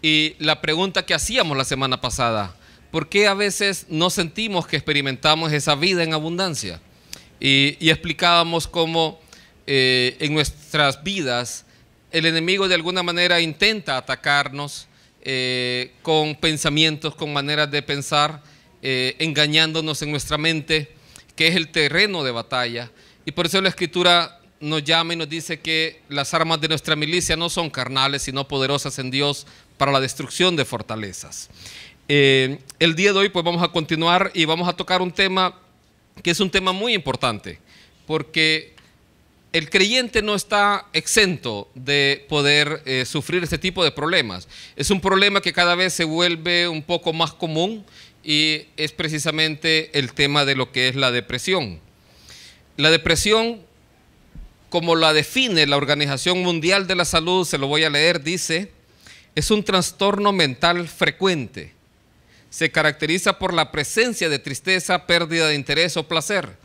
Y la pregunta que hacíamos la semana pasada, ¿por qué a veces no sentimos que experimentamos esa vida en abundancia? Y explicábamos cómo en nuestras vidas el enemigo de alguna manera intenta atacarnos con pensamientos, con maneras de pensar, engañándonos en nuestra mente, que es el terreno de batalla. Y por eso la Escritura nos llama y nos dice que las armas de nuestra milicia no son carnales, sino poderosas en Dios para la destrucción de fortalezas. El día de hoy pues vamos a continuar y vamos a tocar un tema que es un tema muy importante, porque el creyente no está exento de poder sufrir este tipo de problemas. Es un problema que cada vez se vuelve un poco más común y es precisamente el tema de lo que es la depresión. La depresión, como la define la Organización Mundial de la Salud, se lo voy a leer, dice: es un trastorno mental frecuente. Se caracteriza por la presencia de tristeza, pérdida de interés o placer,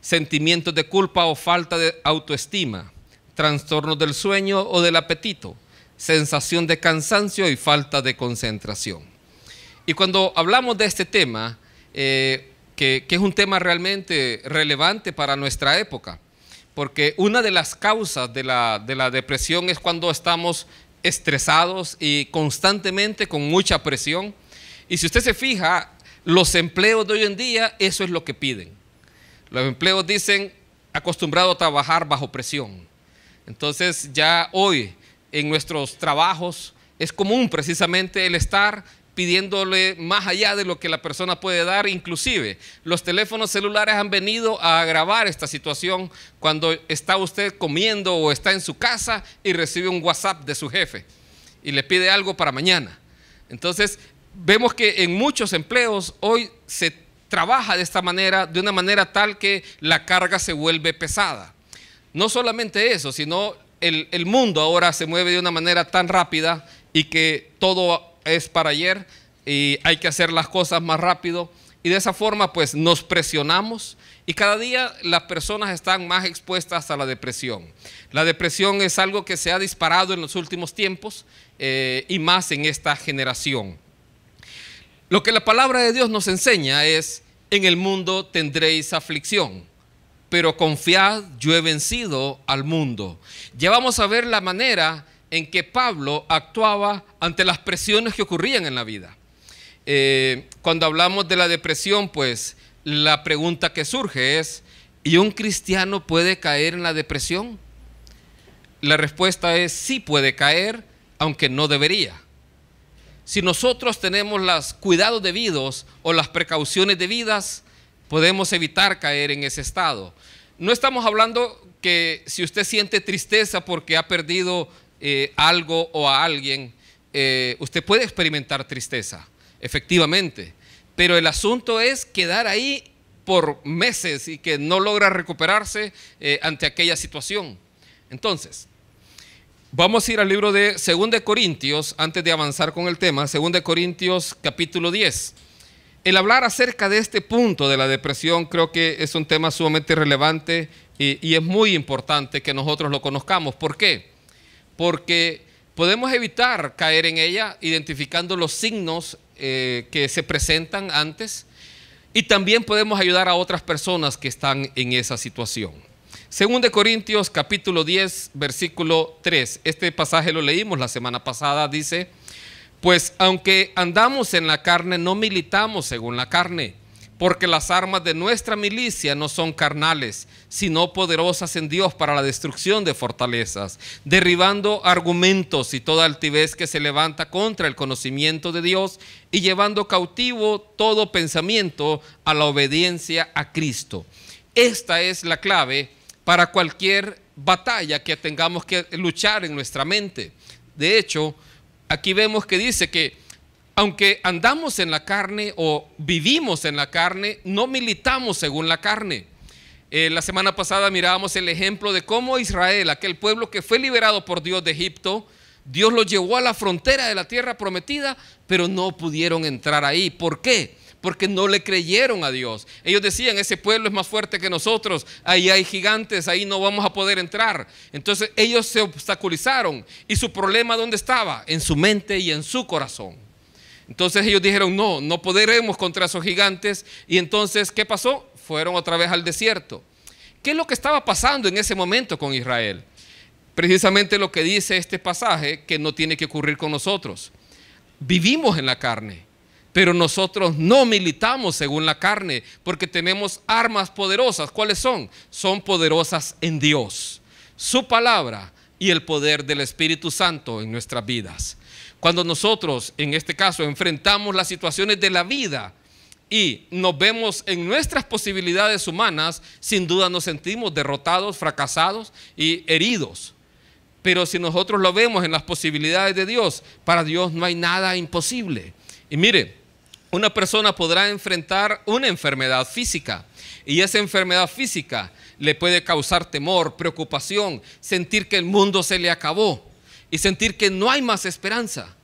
sentimientos de culpa o falta de autoestima, trastornos del sueño o del apetito, sensación de cansancio y falta de concentración. Y cuando hablamos de este tema, que es un tema realmente relevante para nuestra época, porque una de las causas de la depresión es cuando estamos estresados y constantemente con mucha presión. Y si usted se fija, los empleos de hoy en día, eso es lo que piden. Los empleos dicen acostumbrado a trabajar bajo presión. Entonces ya hoy en nuestros trabajos es común precisamente el estar pidiéndole más allá de lo que la persona puede dar. Inclusive los teléfonos celulares han venido a agravar esta situación cuando está usted comiendo o está en su casa y recibe un WhatsApp de su jefe y le pide algo para mañana. Entonces vemos que en muchos empleos hoy se trabaja de esta manera, de una manera tal que la carga se vuelve pesada. No solamente eso, sino el mundo ahora se mueve de una manera tan rápida y que todo es para ayer y hay que hacer las cosas más rápido, y de esa forma pues nos presionamos y cada día las personas están más expuestas a la depresión. La depresión es algo que se ha disparado en los últimos tiempos y más en esta generación. Lo que la palabra de Dios nos enseña es: en el mundo tendréis aflicción, pero confiad, yo he vencido al mundo. Ya vamos a ver la manera en que Pablo actuaba ante las presiones que ocurrían en la vida. Cuando hablamos de la depresión, pues la pregunta que surge es: ¿y un cristiano puede caer en la depresión? La respuesta es: sí puede caer, aunque no debería. Si nosotros tenemos los cuidados debidos o las precauciones debidas, podemos evitar caer en ese estado. No estamos hablando que si usted siente tristeza porque ha perdido algo o a alguien, usted puede experimentar tristeza, efectivamente, pero el asunto es quedar ahí por meses y que no logra recuperarse ante aquella situación. Entonces, vamos a ir al libro de 2 Corintios, antes de avanzar con el tema. 2 Corintios capítulo 10. El hablar acerca de este punto de la depresión creo que es un tema sumamente relevante y es muy importante que nosotros lo conozcamos. ¿Por qué? Porque podemos evitar caer en ella identificando los signos que se presentan antes, y también podemos ayudar a otras personas que están en esa situación. 2 Corintios capítulo 10 versículo 3. Este pasaje lo leímos la semana pasada. Dice: pues aunque andamos en la carne, no militamos según la carne, porque las armas de nuestra milicia no son carnales, sino poderosas en Dios para la destrucción de fortalezas, derribando argumentos y toda altivez que se levanta contra el conocimiento de Dios, y llevando cautivo todo pensamiento a la obediencia a Cristo. Esta es la clave para cualquier batalla que tengamos que luchar en nuestra mente. De hecho, aquí vemos que dice que aunque andamos en la carne o vivimos en la carne, no militamos según la carne. La semana pasada mirábamos el ejemplo de cómo Israel, aquel pueblo que fue liberado por Dios de Egipto, Dios los llevó a la frontera de la tierra prometida, pero no pudieron entrar ahí. ¿Por qué? porque no le creyeron a Dios. Ellos decían, ese pueblo es más fuerte que nosotros, ahí hay gigantes, ahí no vamos a poder entrar. Entonces ellos se obstaculizaron. ¿Y su problema dónde estaba? En su mente y en su corazón. Entonces ellos dijeron, no, no podremos contra esos gigantes. Y entonces, ¿qué pasó? Fueron otra vez al desierto. ¿Qué es lo que estaba pasando en ese momento con Israel? Precisamente lo que dice este pasaje, que no tiene que ocurrir con nosotros. Vivimos en la carne, pero nosotros no militamos según la carne, porque tenemos armas poderosas. ¿Cuáles son? Son poderosas en Dios, su palabra y el poder del Espíritu Santo en nuestras vidas. Cuando nosotros, en este caso, enfrentamos las situaciones de la vida y nos vemos en nuestras posibilidades humanas, sin duda nos sentimos derrotados, fracasados y heridos. Pero si nosotros lo vemos en las posibilidades de Dios, para Dios no hay nada imposible. Y mire, una persona podrá enfrentar una enfermedad física, y esa enfermedad física le puede causar temor, preocupación, sentir que el mundo se le acabó y sentir que no hay más esperanza.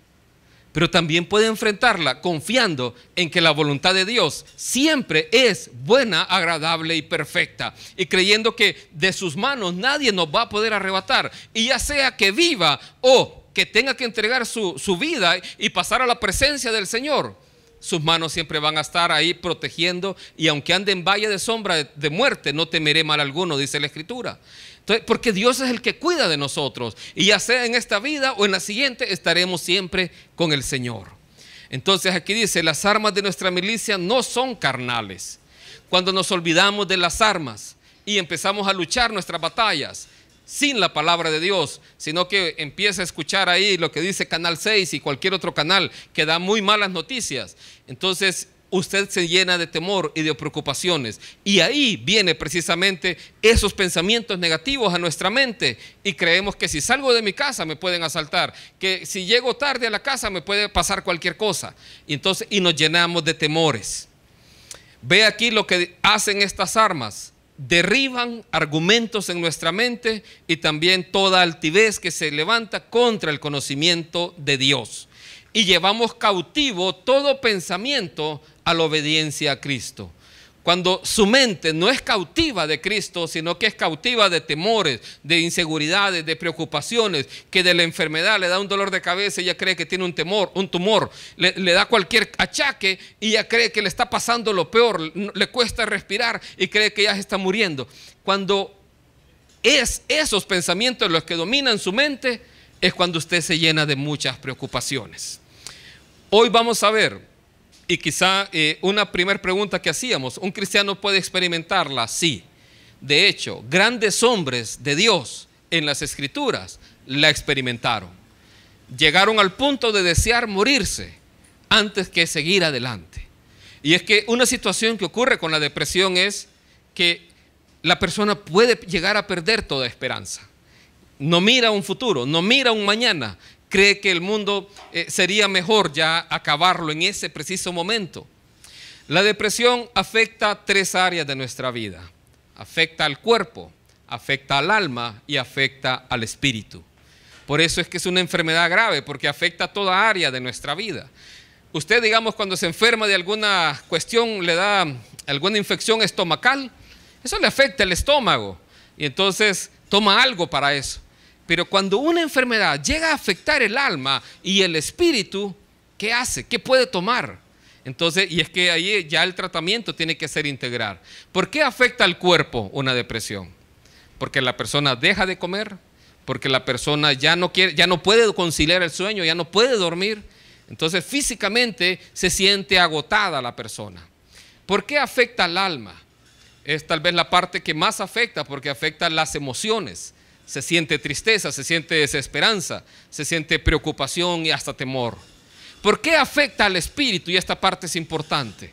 Pero también puede enfrentarla confiando en que la voluntad de Dios siempre es buena, agradable y perfecta, y creyendo que de sus manos nadie nos va a poder arrebatar, y ya sea que viva o que tenga que entregar su vida y pasar a la presencia del Señor, sus manos siempre van a estar ahí protegiendo, y aunque ande en valle de sombra de muerte, no temeré mal alguno, dice la Escritura. Entonces, porque Dios es el que cuida de nosotros, y ya sea en esta vida o en la siguiente, estaremos siempre con el Señor. Entonces aquí dice, las armas de nuestra milicia no son carnales. Cuando nos olvidamos de las armas y empezamos a luchar nuestras batallas sin la palabra de Dios, sino que empieza a escuchar ahí lo que dice Canal 6 y cualquier otro canal que da muy malas noticias, entonces usted se llena de temor y de preocupaciones, y ahí viene precisamente esos pensamientos negativos a nuestra mente, y creemos que si salgo de mi casa me pueden asaltar, que si llego tarde a la casa me puede pasar cualquier cosa, y nos llenamos de temores. Ve aquí lo que hacen estas armas: derriban argumentos en nuestra mente y también toda altivez que se levanta contra el conocimiento de Dios, y llevamos cautivo todo pensamiento a la obediencia a Cristo. Cuando su mente no es cautiva de Cristo, sino que es cautiva de temores, de inseguridades, de preocupaciones, que de la enfermedad le da un dolor de cabeza y ya cree que tiene un tumor, le da cualquier achaque y ya cree que le está pasando lo peor, le cuesta respirar y cree que ya se está muriendo. Cuando es esos pensamientos los que dominan su mente, es cuando usted se llena de muchas preocupaciones. Hoy vamos a ver, y quizá una primera pregunta que hacíamos, ¿un cristiano puede experimentarla? Sí. De hecho, grandes hombres de Dios en las Escrituras la experimentaron. Llegaron al punto de desear morirse antes que seguir adelante. Y es que una situación que ocurre con la depresión es que la persona puede llegar a perder toda esperanza. No mira un futuro, no mira un mañana. Cree que el mundo sería mejor ya acabarlo en ese preciso momento. La depresión afecta 3 áreas de nuestra vida. Afecta al cuerpo, afecta al alma y afecta al espíritu. Por eso es que es una enfermedad grave, porque afecta toda área de nuestra vida. Usted, digamos, cuando se enferma de alguna cuestión, le da alguna infección estomacal, eso le afecta el estómago, y entonces toma algo para eso. Pero cuando una enfermedad llega a afectar el alma y el espíritu, ¿qué hace? ¿Qué puede tomar? Entonces, y es que ahí ya el tratamiento tiene que ser integral. ¿Por qué afecta al cuerpo una depresión? Porque la persona deja de comer, porque la persona ya no puede conciliar el sueño, ya no puede dormir. Entonces, físicamente se siente agotada la persona. ¿Por qué afecta al alma? Es tal vez la parte que más afecta, porque afecta las emociones. Se siente tristeza, se siente desesperanza, se siente preocupación y hasta temor. ¿Por qué afecta al espíritu? Y esta parte es importante.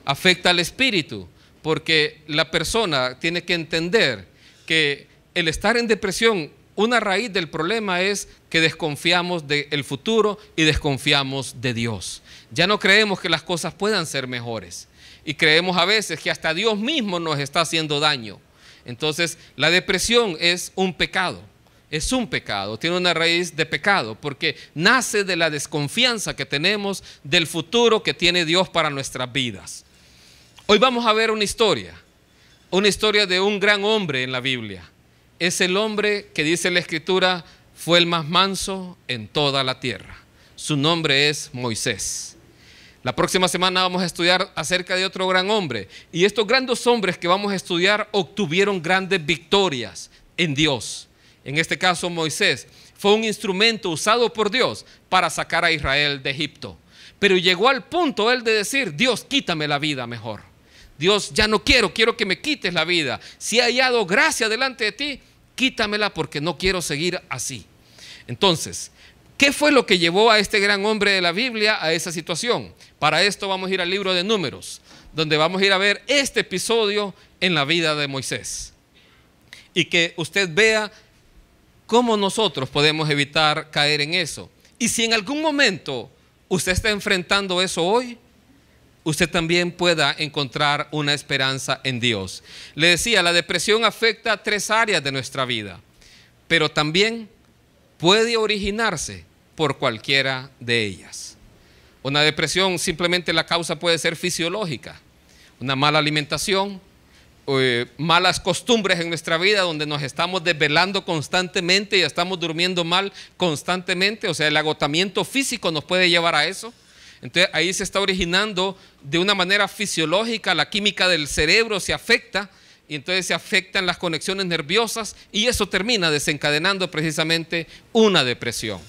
Afecta al espíritu porque la persona tiene que entender que el estar en depresión, una raíz del problema es que desconfiamos del futuro y desconfiamos de Dios. Ya no creemos que las cosas puedan ser mejores, y creemos a veces que hasta Dios mismo nos está haciendo daño. Entonces, la depresión es un pecado, es un pecado, tiene una raíz de pecado, porque nace de la desconfianza que tenemos del futuro que tiene Dios para nuestras vidas. Hoy vamos a ver una historia de un gran hombre en la Biblia. Es el hombre que dice la Escritura fue el más manso en toda la tierra. Su nombre es Moisés. La próxima semana vamos a estudiar acerca de otro gran hombre. Y estos grandes hombres que vamos a estudiar obtuvieron grandes victorias en Dios. En este caso Moisés fue un instrumento usado por Dios para sacar a Israel de Egipto. Pero llegó al punto él de decir, Dios, quítame la vida mejor. Dios, ya no quiero que me quites la vida. Si he hallado gracia delante de ti, quítamela porque no quiero seguir así. Entonces, ¿qué fue lo que llevó a este gran hombre de la Biblia a esa situación? Para esto vamos a ir al libro de Números, donde vamos a ir a ver este episodio en la vida de Moisés. Y que usted vea cómo nosotros podemos evitar caer en eso. Y si en algún momento usted está enfrentando eso hoy, usted también pueda encontrar una esperanza en Dios. Le decía, la depresión afecta a 3 áreas de nuestra vida, pero también puede originarse por cualquiera de ellas. Una depresión simplemente la causa puede ser fisiológica, una mala alimentación, malas costumbres en nuestra vida donde nos estamos desvelando constantemente y estamos durmiendo mal constantemente, o sea, el agotamiento físico nos puede llevar a eso. Entonces ahí se está originando de una manera fisiológica, la química del cerebro se afecta y entonces se afectan las conexiones nerviosas y eso termina desencadenando precisamente una depresión.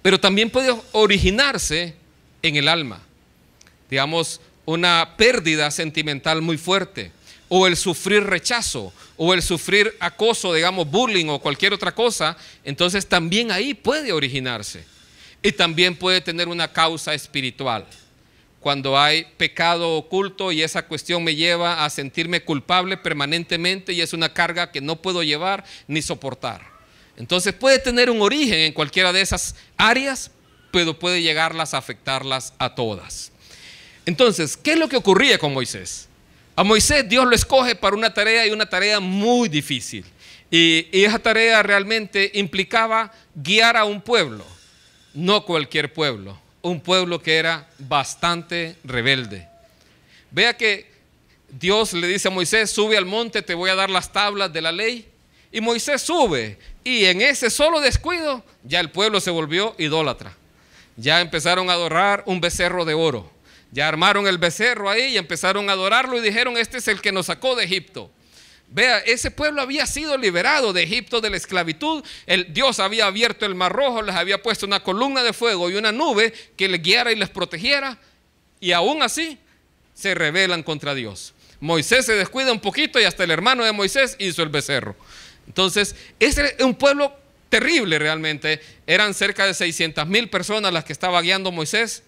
Pero también puede originarse en el alma, digamos, una pérdida sentimental muy fuerte, o el sufrir rechazo, o el sufrir acoso, digamos, bullying o cualquier otra cosa, entonces también ahí puede originarse. Y también puede tener una causa espiritual. Cuando hay pecado oculto y esa cuestión me lleva a sentirme culpable permanentemente y es una carga que no puedo llevar ni soportar. Entonces puede tener un origen en cualquiera de esas áreas, pero puede llegarlas a afectarlas a todas. Entonces, ¿qué es lo que ocurría con Moisés? A Moisés Dios lo escoge para una tarea y una tarea muy difícil. Y esa tarea realmente implicaba guiar a un pueblo, no cualquier pueblo, un pueblo que era bastante rebelde. Vea que Dios le dice a Moisés, sube al monte, te voy a dar las tablas de la ley. Y Moisés sube y en ese solo descuido ya el pueblo se volvió idólatra. Ya empezaron a adorar un becerro de oro. Ya armaron el becerro ahí y empezaron a adorarlo y dijeron, este es el que nos sacó de Egipto. Vea, ese pueblo había sido liberado de Egipto, de la esclavitud. Dios había abierto el mar rojo, les había puesto una columna de fuego y una nube que les guiara y les protegiera. Y aún así se rebelan contra Dios. Moisés se descuida un poquito y hasta el hermano de Moisés hizo el becerro. Entonces, ese es un pueblo terrible realmente. Eran cerca de 600,000 personas las que estaba guiando Moisés.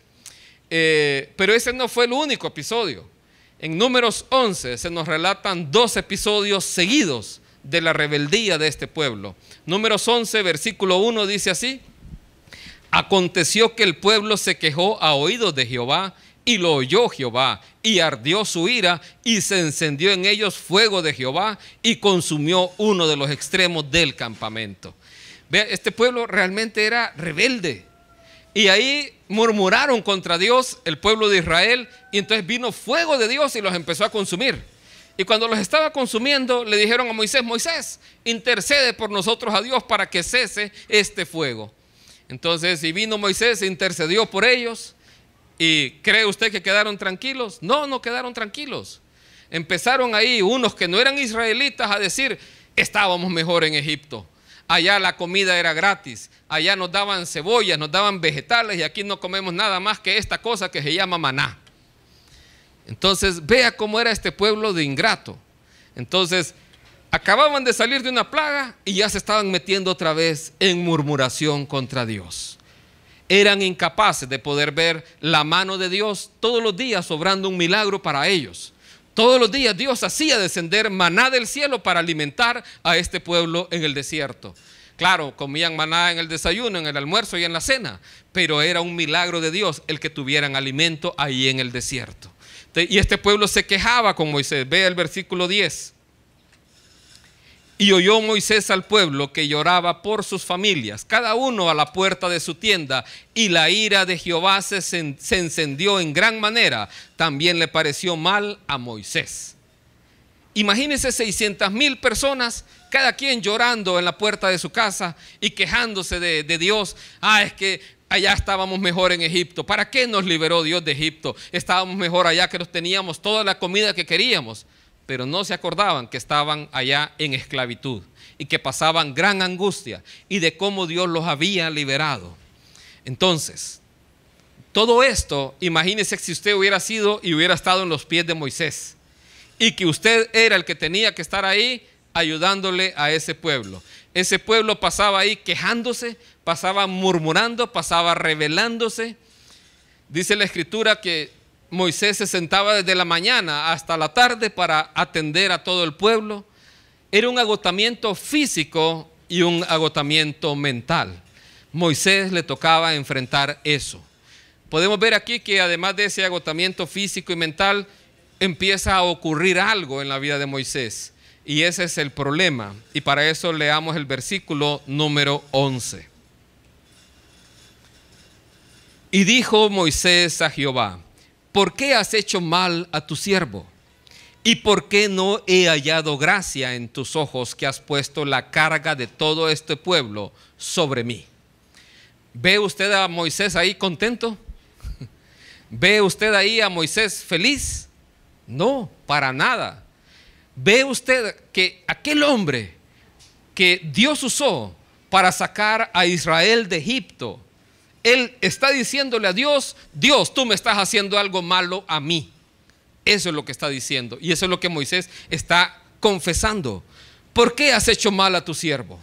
Pero ese no fue el único episodio. En Números 11 se nos relatan 2 episodios seguidos de la rebeldía de este pueblo. Números 11, versículo 1 dice así: aconteció que el pueblo se quejó a oídos de Jehová, y lo oyó Jehová, y ardió su ira, y se encendió en ellos fuego de Jehová, y consumió uno de los extremos del campamento. Vea, este pueblo realmente era rebelde. Y ahí murmuraron contra Dios, el pueblo de Israel, y entonces vino fuego de Dios y los empezó a consumir. Y cuando los estaba consumiendo, le dijeron a Moisés, Moisés, intercede por nosotros a Dios para que cese este fuego. Entonces, y vino Moisés e intercedió por ellos. ¿Y cree usted que quedaron tranquilos? No, no quedaron tranquilos. Empezaron ahí unos que no eran israelitas a decir, estábamos mejor en Egipto. Allá la comida era gratis, allá nos daban cebollas, nos daban vegetales y aquí no comemos nada más que esta cosa que se llama maná. Entonces vea cómo era este pueblo de ingrato. Entonces acababan de salir de una plaga y ya se estaban metiendo otra vez en murmuración contra Dios. Eran incapaces de poder ver la mano de Dios todos los días obrando un milagro para ellos. Todos los días Dios hacía descender maná del cielo para alimentar a este pueblo en el desierto. Claro, comían maná en el desayuno, en el almuerzo y en la cena, pero era un milagro de Dios el que tuvieran alimento ahí en el desierto. Y este pueblo se quejaba con Moisés. Ve el versículo 10. Y oyó Moisés al pueblo que lloraba por sus familias, cada uno a la puerta de su tienda, y la ira de Jehová se encendió en gran manera. También le pareció mal a Moisés. Imagínense 600,000 personas, cada quien llorando en la puerta de su casa y quejándose de Dios. Es que allá estábamos mejor en Egipto. ¿Para qué nos liberó Dios de Egipto? Estábamos mejor allá, que nos teníamos toda la comida que queríamos. Pero no se acordaban que estaban allá en esclavitud y que pasaban gran angustia y de cómo Dios los había liberado. Entonces, todo esto, imagínese si usted hubiera sido y hubiera estado en los pies de Moisés y que usted era el que tenía que estar ahí ayudándole a ese pueblo. Ese pueblo pasaba ahí quejándose, pasaba murmurando, pasaba rebelándose. Dice la Escritura que Moisés se sentaba desde la mañana hasta la tarde para atender a todo el pueblo. Era un agotamiento físico y un agotamiento mental. Moisés le tocaba enfrentar eso. Podemos ver aquí que además de ese agotamiento físico y mental, empieza a ocurrir algo en la vida de Moisés. Y ese es el problema. Y para eso leamos el versículo número 11. Y dijo Moisés a Jehová: ¿por qué has hecho mal a tu siervo? ¿Y por qué no he hallado gracia en tus ojos, que has puesto la carga de todo este pueblo sobre mí? ¿Ve usted a Moisés ahí contento? ¿Ve usted ahí a Moisés feliz? No, para nada. ¿Ve usted que aquel hombre que Dios usó para sacar a Israel de Egipto, él está diciéndole a Dios: Dios, tú me estás haciendo algo malo a mí? Eso es lo que está diciendo, y eso es lo que Moisés está confesando. ¿Por qué has hecho mal a tu siervo?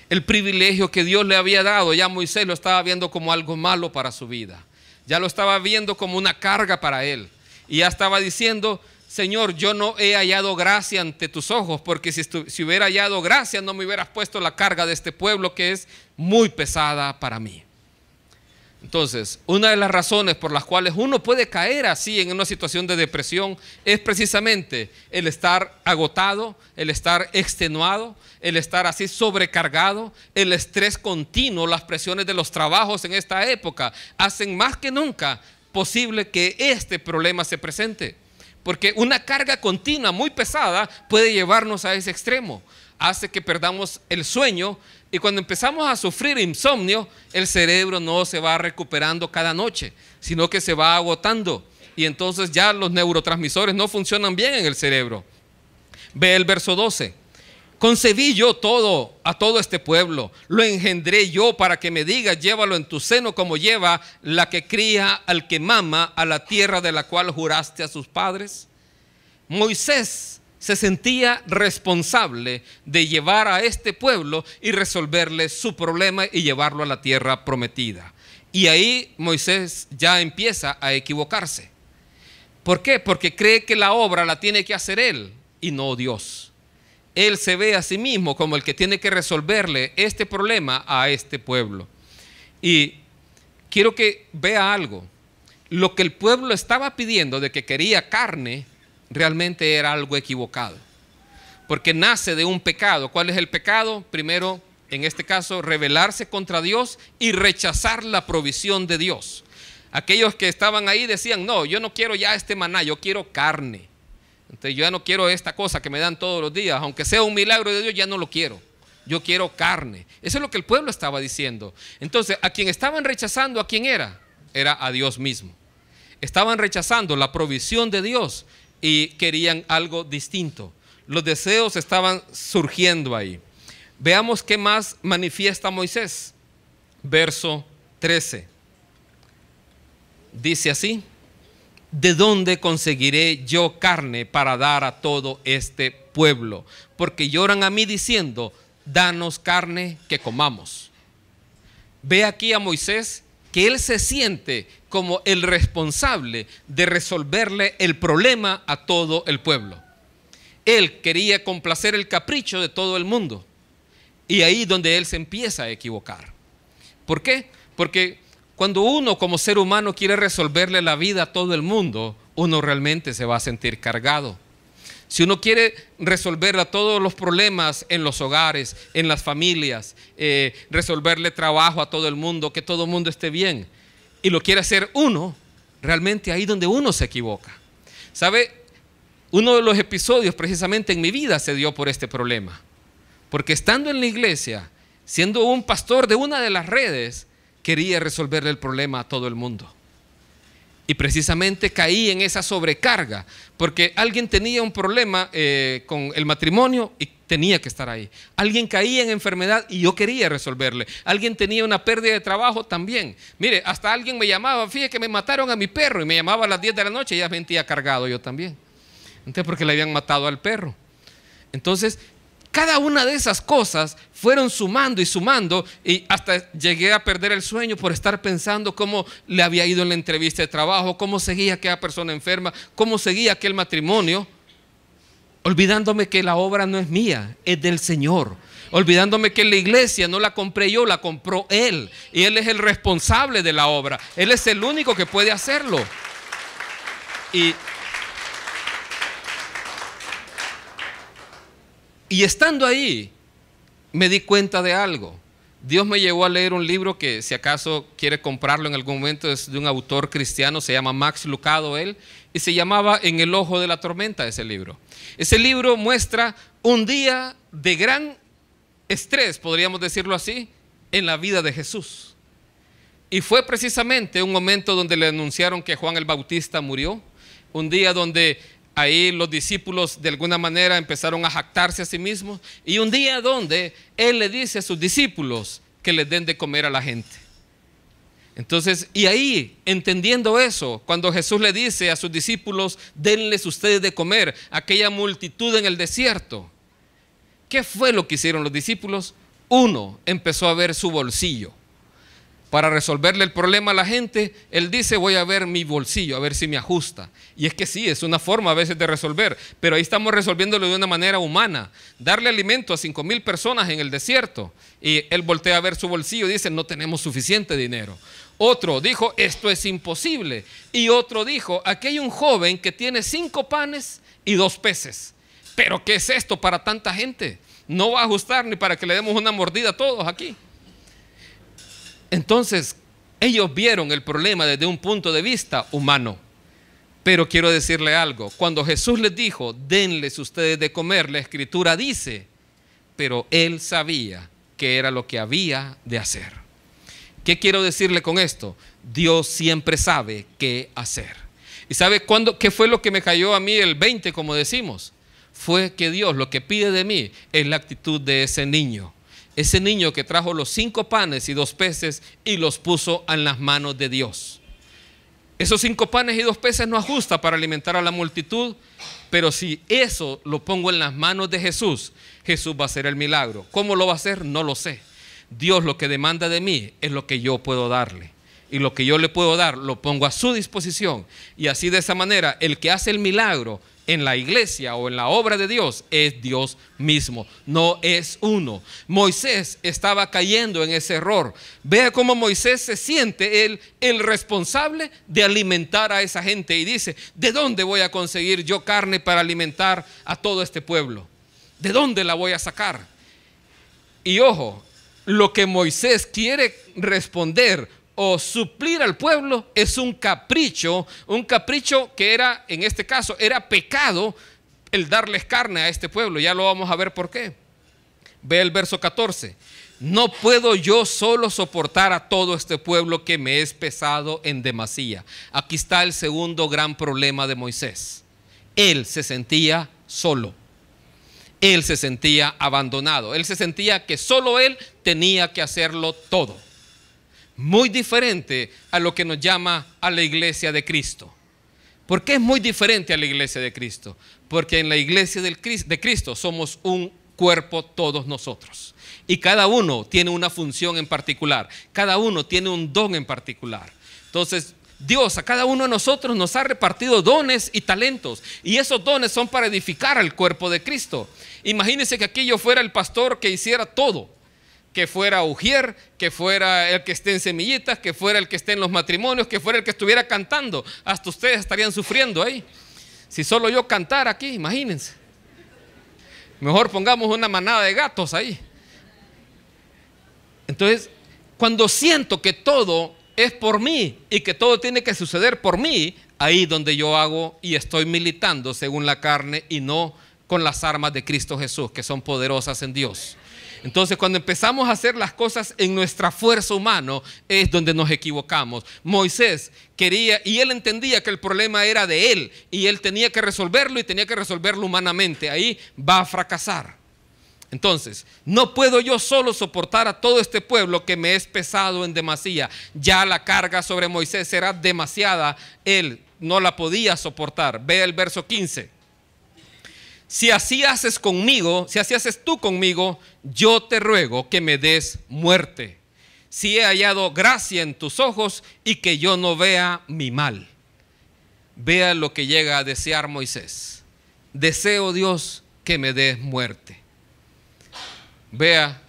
El privilegio que Dios le había dado, ya Moisés lo estaba viendo como algo malo para su vida. Ya lo estaba viendo como una carga para él. Y ya estaba diciendo: Señor, yo no he hallado gracia ante tus ojos, porque si hubiera hallado gracia no me hubieras puesto la carga de este pueblo que es muy pesada para mí. Entonces, una de las razones por las cuales uno puede caer así en una situación de depresión es precisamente el estar agotado, el estar extenuado, el estar así sobrecargado, el estrés continuo. Las presiones de los trabajos en esta época hacen más que nunca posible que este problema se presente, porque una carga continua muy pesada puede llevarnos a ese extremo. Hace que perdamos el sueño, y cuando empezamos a sufrir insomnio, el cerebro no se va recuperando cada noche, sino que se va agotando, y entonces ya los neurotransmisores no funcionan bien en el cerebro. Ve el verso 12. Concebí yo a todo este pueblo, lo engendré yo para que me digas: llévalo en tu seno, como lleva la que cría al que mama, a la tierra de la cual juraste a sus padres. Moisés se sentía responsable de llevar a este pueblo y resolverle su problema y llevarlo a la tierra prometida. Y ahí Moisés ya empieza a equivocarse. ¿Por qué? Porque cree que la obra la tiene que hacer él y no Dios. Él se ve a sí mismo como el que tiene que resolverle este problema a este pueblo. Y quiero que vea algo. Lo que el pueblo estaba pidiendo, de que quería carne, realmente era algo equivocado, porque nace de un pecado. ¿Cuál es el pecado? Primero, en este caso, rebelarse contra Dios y rechazar la provisión de Dios. Aquellos que estaban ahí decían: no, yo no quiero ya este maná, yo quiero carne. Entonces yo ya no quiero esta cosa que me dan todos los días, aunque sea un milagro de Dios, ya no lo quiero. Yo quiero carne. Eso es lo que el pueblo estaba diciendo. Entonces, a quien estaban rechazando, ¿a quién era? Era a Dios mismo. Estaban rechazando la provisión de Dios y querían algo distinto. Los deseos estaban surgiendo ahí. Veamos qué más manifiesta Moisés. Verso 13. Dice así: ¿de dónde conseguiré yo carne para dar a todo este pueblo? Porque lloran a mí diciendo: danos carne que comamos. Ve aquí a Moisés que él se siente como el responsable de resolverle el problema a todo el pueblo. Él quería complacer el capricho de todo el mundo, y ahí donde él se empieza a equivocar. ¿Por qué? Porque cuando uno como ser humano quiere resolverle la vida a todo el mundo, uno realmente se va a sentir cargado. si uno quiere resolver todos los problemas en los hogares, en las familias, resolverle trabajo a todo el mundo, que todo el mundo esté bien, y lo quiere hacer uno, realmente ahí donde uno se equivoca. ¿Sabe? Uno de los episodios precisamente en mi vida se dio por este problema. Porque estando en la iglesia, siendo un pastor de una de las redes, quería resolverle el problema a todo el mundo. Y precisamente caí en esa sobrecarga, porque alguien tenía un problema con el matrimonio y tenía que estar ahí. Alguien caía en enfermedad y yo quería resolverle. Alguien tenía una pérdida de trabajo también. Mire, hasta alguien me llamaba, fíjate que me mataron a mi perro, y me llamaba a las 10 de la noche y ya me sentía cargado yo también. Entonces, porque le habían matado al perro. Entonces, cada una de esas cosas fueron sumando y sumando, y hasta llegué a perder el sueño por estar pensando cómo le había ido en la entrevista de trabajo, cómo seguía aquella persona enferma, cómo seguía aquel matrimonio, olvidándome que la obra no es mía, es del Señor. Olvidándome que la iglesia no la compré yo, la compró Él, y Él es el responsable de la obra. Él es el único que puede hacerlo. Y estando ahí, me di cuenta de algo. Dios me llevó a leer un libro que, si acaso quiere comprarlo en algún momento, es de un autor cristiano, se llama Max Lucado él, y se llamaba En el ojo de la tormenta ese libro. Ese libro muestra un día de gran estrés, podríamos decirlo así, en la vida de Jesús. Y fue precisamente un momento donde le anunciaron que Juan el Bautista murió, un día donde ahí los discípulos de alguna manera empezaron a jactarse a sí mismos, y un día donde Él le dice a sus discípulos que les den de comer a la gente. Entonces, y ahí, entendiendo eso, cuando Jesús le dice a sus discípulos, denles ustedes de comer a aquella multitud en el desierto, ¿qué fue lo que hicieron los discípulos? Uno empezó a ver su bolsillo. Para resolverle el problema a la gente, Él dice, voy a ver mi bolsillo, a ver si me ajusta. Y es que sí, es una forma a veces de resolver, pero ahí estamos resolviéndolo de una manera humana. Darle alimento a 5,000 personas en el desierto, y Él voltea a ver su bolsillo y dice, no tenemos suficiente dinero. Otro dijo, esto es imposible. Y otro dijo, aquí hay un joven que tiene 5 panes y 2 peces. ¿Pero qué es esto para tanta gente? No va a ajustar ni para que le demos una mordida a todos aquí. Entonces, ellos vieron el problema desde un punto de vista humano. Pero quiero decirle algo, cuando Jesús les dijo, denles ustedes de comer, la Escritura dice, pero Él sabía que era lo que había de hacer. ¿Qué quiero decirle con esto? Dios siempre sabe qué hacer. ¿Y sabe qué fue lo que me cayó a mí el 20, como decimos? Fue que Dios lo que pide de mí es la actitud de ese niño. Ese niño que trajo los 5 panes y 2 peces y los puso en las manos de Dios. Esos 5 panes y 2 peces no ajusta para alimentar a la multitud, pero si eso lo pongo en las manos de Jesús, Jesús va a hacer el milagro. ¿Cómo lo va a hacer? No lo sé. Dios lo que demanda de mí es lo que yo puedo darle. Y lo que yo le puedo dar lo pongo a su disposición. Y así, de esa manera, el que hace el milagro en la iglesia o en la obra de Dios es Dios mismo, no es uno. Moisés estaba cayendo en ese error. Vea cómo Moisés se siente el responsable de alimentar a esa gente, y dice, ¿de dónde voy a conseguir yo carne para alimentar a todo este pueblo? ¿De dónde la voy a sacar? Y ojo, lo que Moisés quiere responder o suplir al pueblo es un capricho que era, en este caso, era pecado el darles carne a este pueblo. Ya lo vamos a ver por qué. Ve el verso 14. No puedo yo solo soportar a todo este pueblo que me es pesado en demasía. Aquí está el segundo gran problema de Moisés. Él se sentía solo. Él se sentía abandonado. Él se sentía que solo él tenía que hacerlo todo. Muy diferente a lo que nos llama a la iglesia de Cristo. ¿Por qué es muy diferente a la iglesia de Cristo? Porque en la iglesia de Cristo somos un cuerpo todos nosotros. Y cada uno tiene una función en particular. Cada uno tiene un don en particular. Entonces, Dios a cada uno de nosotros nos ha repartido dones y talentos. Y esos dones son para edificar al cuerpo de Cristo. Imagínense que aquí yo fuera el pastor que hiciera todo. Que fuera ujier, que fuera el que esté en semillitas, que fuera el que esté en los matrimonios, que fuera el que estuviera cantando. Hasta ustedes estarían sufriendo ahí. Si solo yo cantara aquí, imagínense. Mejor pongamos una manada de gatos ahí. Entonces, cuando siento que todo es por mí y que todo tiene que suceder por mí, ahí donde yo hago y estoy militando según la carne y no con las armas de Cristo Jesús, que son poderosas en Dios. Entonces, cuando empezamos a hacer las cosas en nuestra fuerza humana, es donde nos equivocamos. Moisés quería, y él entendía que el problema era de él, y él tenía que resolverlo, y tenía que resolverlo humanamente. Ahí va a fracasar. Entonces, no puedo yo solo soportar a todo este pueblo que me es pesado en demasía. Ya la carga sobre Moisés era demasiada, él no la podía soportar. Ve el verso 15. Si así haces conmigo, si así haces tú conmigo, yo te ruego que me des muerte. Si he hallado gracia en tus ojos y que yo no vea mi mal. Vea lo que llega a desear Moisés. Deseo, Dios, que me des muerte. Vea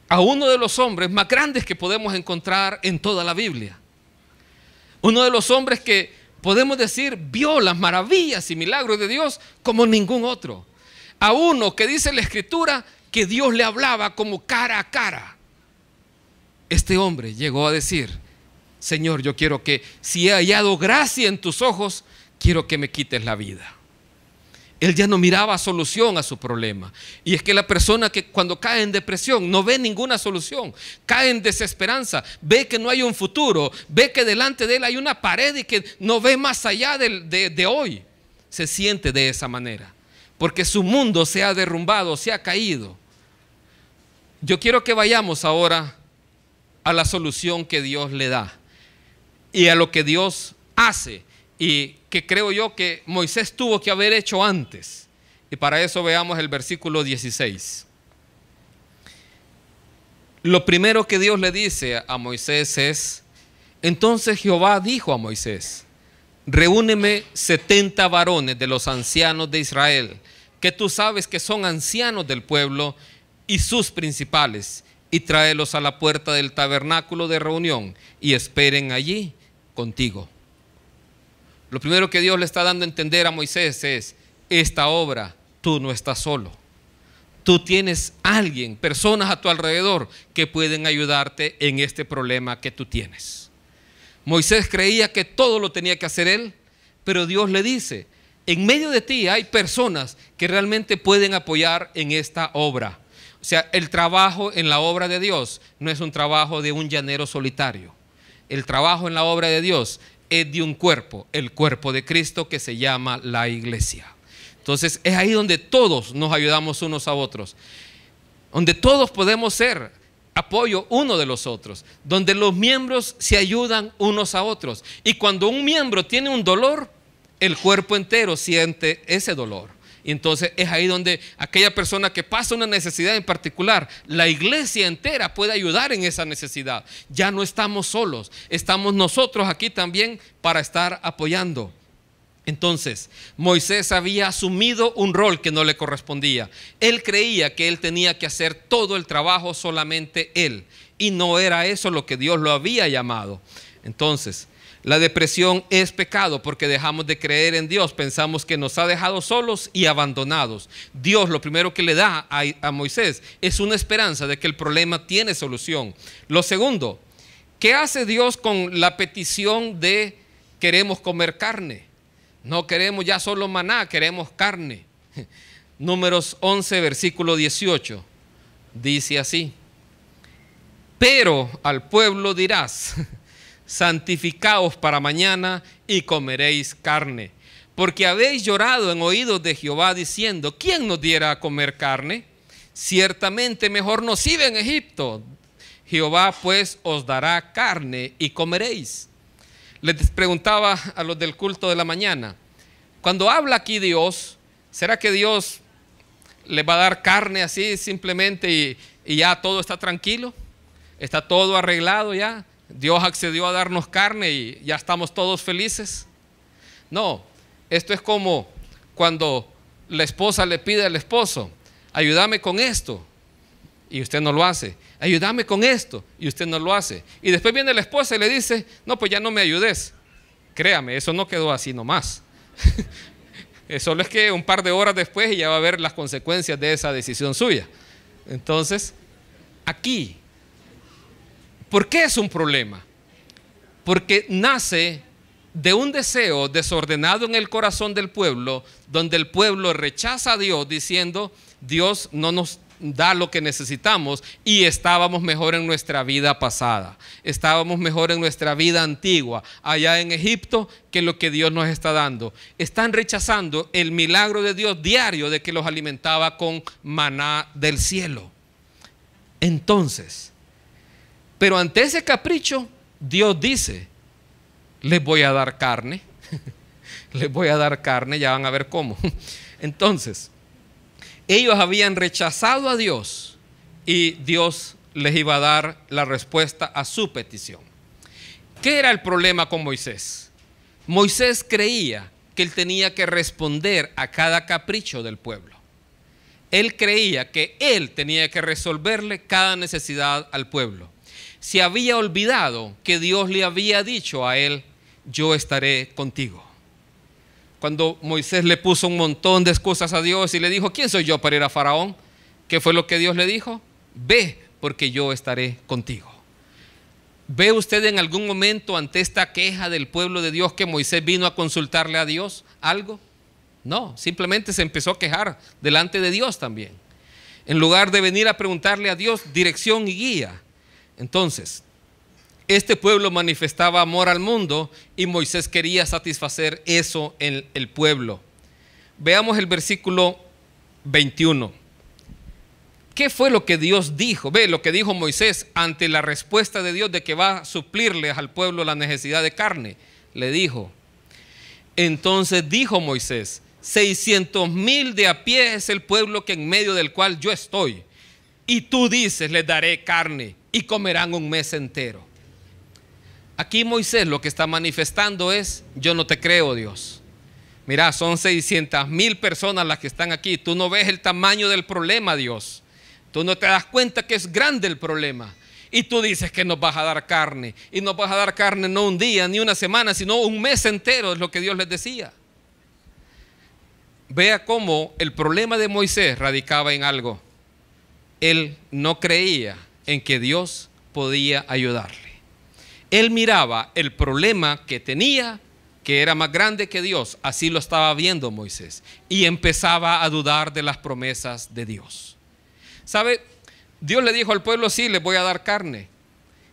a uno de los hombres más grandes que podemos encontrar en toda la Biblia. Uno de los hombres que podemos decir vio las maravillas y milagros de Dios como ningún otro. A uno que dice la Escritura que Dios le hablaba como cara a cara. Este hombre llegó a decir: Señor, yo quiero que, si he hallado gracia en tus ojos, quiero que me quites la vida. Él ya no miraba solución a su problema. Y es que la persona que cuando cae en depresión no ve ninguna solución, cae en desesperanza, ve que no hay un futuro, ve que delante de él hay una pared y que no ve más allá de hoy. Se siente de esa manera, porque su mundo se ha derrumbado, se ha caído. Yo quiero que vayamos ahora a la solución que Dios le da y a lo que Dios hace, y que creo yo que Moisés tuvo que haber hecho antes. Y para eso veamos el versículo 16. Lo primero que Dios le dice a Moisés es: entonces Jehová dijo a Moisés: reúneme 70 varones de los ancianos de Israel, que tú sabes que son ancianos del pueblo, y sus principales, y tráelos a la puerta del tabernáculo de reunión, y esperen allí contigo. Lo primero que Dios le está dando a entender a Moisés es: esta obra, tú no estás solo. Tú tienes alguien, personas a tu alrededor que pueden ayudarte en este problema que tú tienes. Moisés creía que todo lo tenía que hacer él, pero Dios le dice: en medio de ti hay personas que realmente pueden apoyar en esta obra. O sea, el trabajo en la obra de Dios no es un trabajo de un llanero solitario. El trabajo en la obra de Dios es de un cuerpo, el cuerpo de Cristo, que se llama la iglesia. Entonces es ahí donde todos nos ayudamos unos a otros, donde todos podemos ser apoyo uno de los otros, donde los miembros se ayudan unos a otros. Y cuando un miembro tiene un dolor, el cuerpo entero siente ese dolor. Y entonces es ahí donde aquella persona que pasa una necesidad en particular, la iglesia entera puede ayudar en esa necesidad. Ya no estamos solos, estamos nosotros aquí también para estar apoyando. Entonces, Moisés había asumido un rol que no le correspondía. Él creía que él tenía que hacer todo el trabajo solamente él, y no era eso lo que Dios lo había llamado. Entonces, la depresión es pecado porque dejamos de creer en Dios, pensamos que nos ha dejado solos y abandonados. Dios lo primero que le da a Moisés es una esperanza de que el problema tiene solución. Lo segundo, ¿qué hace Dios con la petición de queremos comer carne? No queremos ya solo maná, queremos carne. Números 11, versículo 18, dice así: pero al pueblo dirás: santificaos para mañana y comeréis carne, porque habéis llorado en oídos de Jehová diciendo: ¿quién nos diera a comer carne? Ciertamente mejor nos iba en Egipto. Jehová pues os dará carne y comeréis. Les preguntaba a los del culto de la mañana, cuando habla aquí Dios, ¿será que Dios le va a dar carne así simplemente y ya todo está tranquilo? ¿Está todo arreglado ya? ¿Dios accedió a darnos carne y ya estamos todos felices? No, esto es como cuando la esposa le pide al esposo: ayúdame con esto, y usted no lo hace. Ayúdame con esto, y usted no lo hace. Y después viene la esposa y le dice: no, pues ya no me ayudes. Créame, eso no quedó así nomás. Solo es que un par de horas después ya va a ver las consecuencias de esa decisión suya. Entonces, aquí, ¿por qué es un problema? Porque nace de un deseo desordenado en el corazón del pueblo, donde el pueblo rechaza a Dios diciendo: Dios no nos da lo que necesitamos, y estábamos mejor en nuestra vida pasada, estábamos mejor en nuestra vida antigua, allá en Egipto, que lo que Dios nos está dando. Están rechazando el milagro de Dios diario de que los alimentaba con maná del cielo. Entonces, pero ante ese capricho, Dios dice: les voy a dar carne. Les voy a dar carne, ya van a ver cómo. Entonces, ellos habían rechazado a Dios y Dios les iba a dar la respuesta a su petición. ¿Qué era el problema con Moisés? Moisés creía que él tenía que responder a cada capricho del pueblo. Él creía que él tenía que resolverle cada necesidad al pueblo. Se había olvidado que Dios le había dicho a él: yo estaré contigo. Cuando Moisés le puso un montón de excusas a Dios y le dijo: ¿quién soy yo para ir a Faraón? ¿Qué fue lo que Dios le dijo? Ve, porque yo estaré contigo. ¿Ve usted en algún momento ante esta queja del pueblo de Dios que Moisés vino a consultarle a Dios algo? No, simplemente se empezó a quejar delante de Dios también, en lugar de venir a preguntarle a Dios dirección y guía. Entonces, este pueblo manifestaba amor al mundo y Moisés quería satisfacer eso en el pueblo. Veamos el versículo 21. ¿Qué fue lo que Dios dijo? Ve lo que dijo Moisés ante la respuesta de Dios de que va a suplirles al pueblo la necesidad de carne. Le dijo: entonces dijo Moisés: 600,000 de a pie es el pueblo que en medio del cual yo estoy. Y tú dices: les daré carne y comerán un mes entero. Aquí Moisés lo que está manifestando es: yo no te creo, Dios. Mira, son 600,000 personas las que están aquí. Tú no ves el tamaño del problema, Dios. Tú no te das cuenta que es grande el problema. Y tú dices que nos vas a dar carne. Y nos vas a dar carne no un día ni una semana, sino un mes entero, es lo que Dios les decía. Vea cómo el problema de Moisés radicaba en algo. Él no creía en que Dios podía ayudarle. Él miraba el problema que tenía, que era más grande que Dios. Así lo estaba viendo Moisés. Y empezaba a dudar de las promesas de Dios. ¿Sabe? Dios le dijo al pueblo: sí, les voy a dar carne.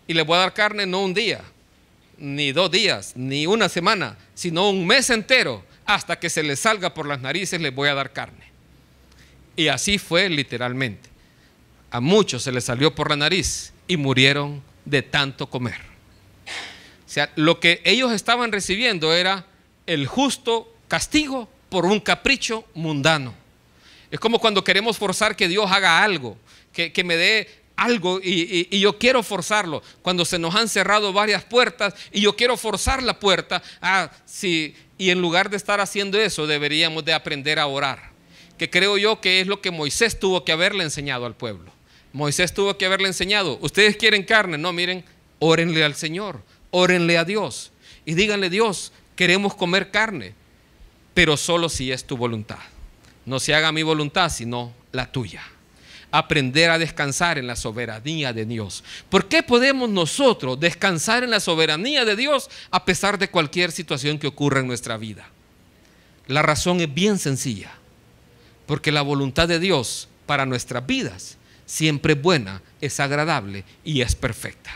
Y les voy a dar carne no un día, ni 2 días, ni una semana, sino un mes entero. Hasta que se les salga por las narices les voy a dar carne. Y así fue literalmente. A muchos se les salió por la nariz y murieron de tanto comer. O sea, lo que ellos estaban recibiendo era el justo castigo por un capricho mundano. Es como cuando queremos forzar que Dios haga algo, que me dé algo y yo quiero forzarlo. Cuando se nos han cerrado varias puertas y yo quiero forzar la puerta. Sí, y en lugar de estar haciendo eso, deberíamos de aprender a orar. Que creo yo que es lo que Moisés tuvo que haberle enseñado al pueblo. Moisés tuvo que haberle enseñado: ustedes quieren carne, no, miren, órenle al Señor. Órenle a Dios y díganle: Dios, queremos comer carne, pero solo si es tu voluntad. No se haga mi voluntad, sino la tuya. Aprender a descansar en la soberanía de Dios. ¿Por qué podemos nosotros descansar en la soberanía de Dios a pesar de cualquier situación que ocurra en nuestra vida? La razón es bien sencilla. Porque la voluntad de Dios para nuestras vidas siempre es buena, es agradable y es perfecta.